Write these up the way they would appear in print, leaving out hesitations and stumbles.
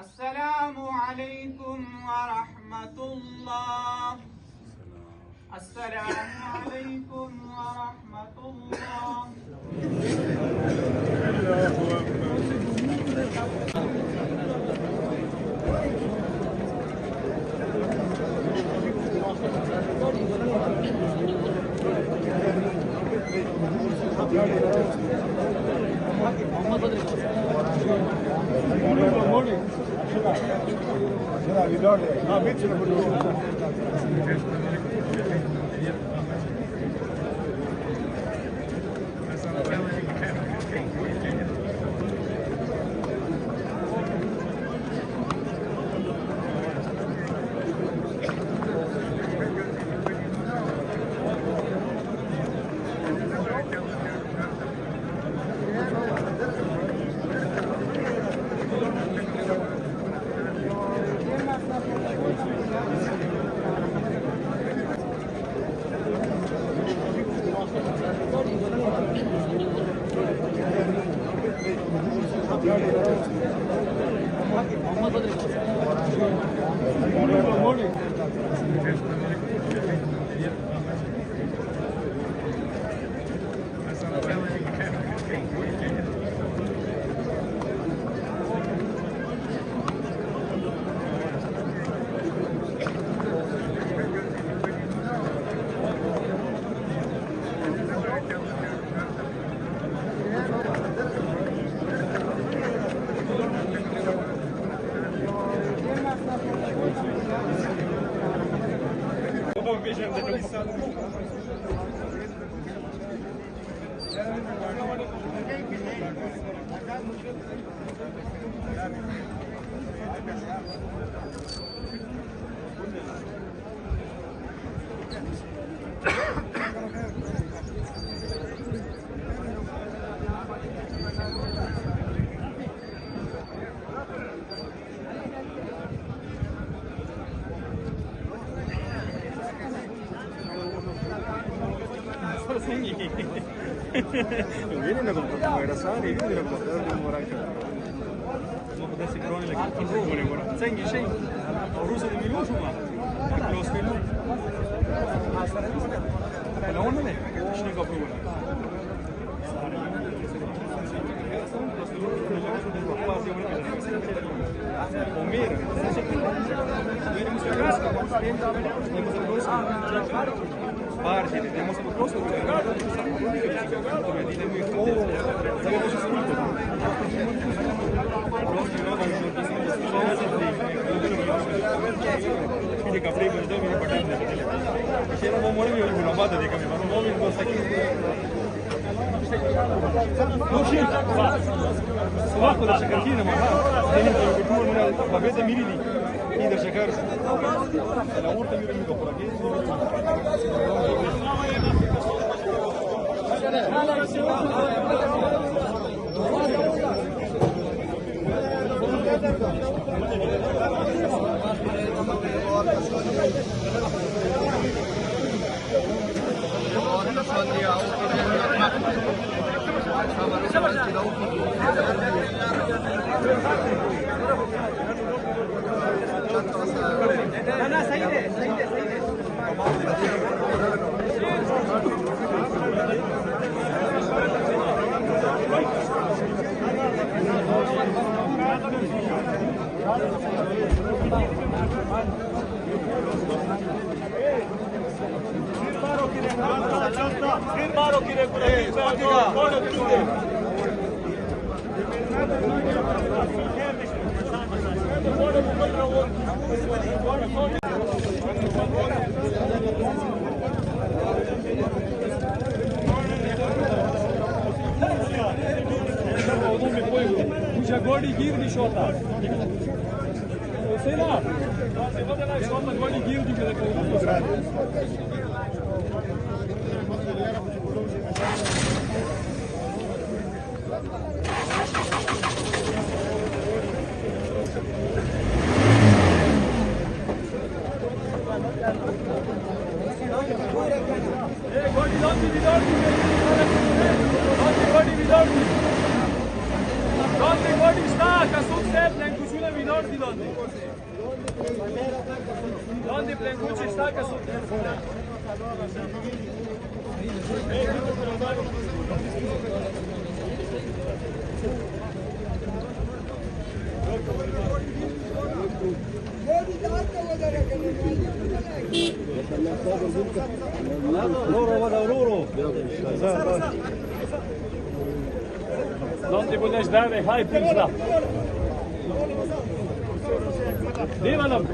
السلام عليكم ورحمة الله. السلام عليكم ورحمة الله. Viene con Moirasani, viene con Moraca. No puede ser crone la que controla, bueno. Tengi şey. Rusya da biliyor musun bak? Close film. Ama onu ne? İşte kapı var. Omir. Parte, temos o próximo. Quindi capri per dove mi portando. C'era un uomo che mi bada di camera, un uomo che costa qui. Non ci va. Sovako da se kartina ma ha. Ne to je tu na pa vede mirili. I da se kar. Na urta mi mi ko aquí. Goli girdi şota. Sena. Şota goli girdi bile koydu. Donde Plengucci sta che su Donde budeš dare, haj pizda. Divanam.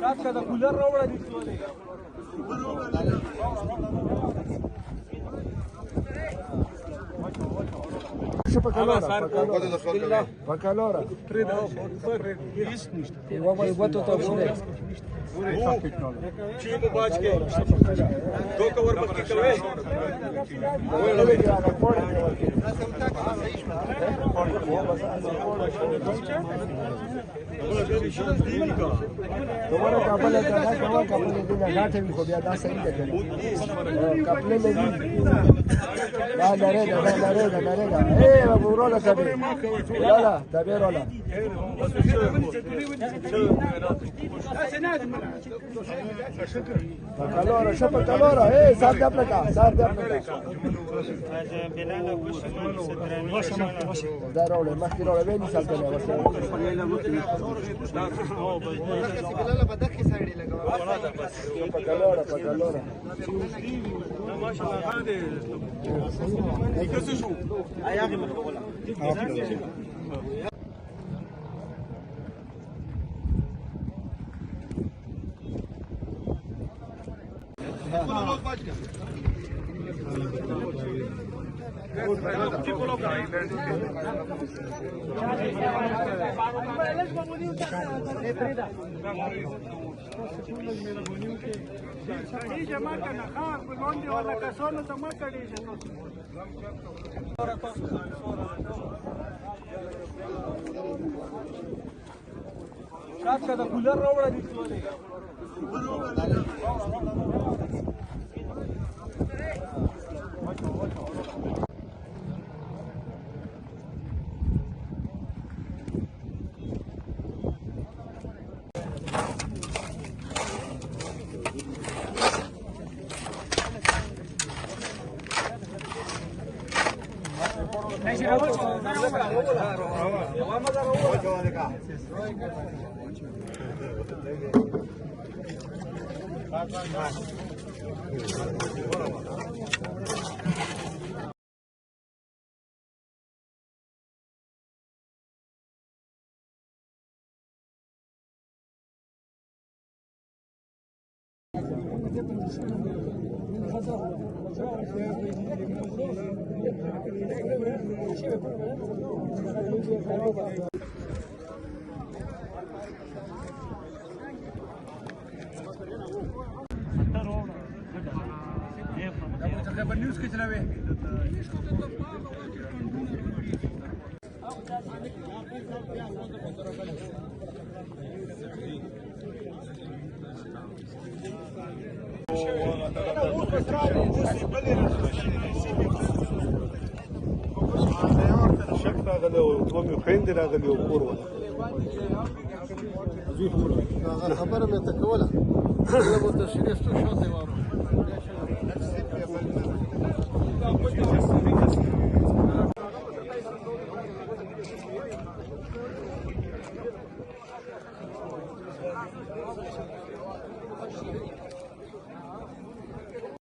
Шапка да кулер роба ди туале. Бакалора. Чьи бабачки? Договор подписали. Tomara kapal ka na kawa kapal din na natin ko biya da sa inda gani. Kapal le لا لا ايه ورولا تبي لا تبي رولا بكالورا شو بكالورا ايه صار دبلكا هذا بلال ابو ده رولا ما في رولا وين سالتني بس بكالورا ما شاء الله هذه يكسشوا يا اخي مقبوله بالنيوز كتنا به شكلها غلي وطومي وخيندي لا غلي وقروة خبرنا تكولا. أنا بتشيل استشهاد وارو.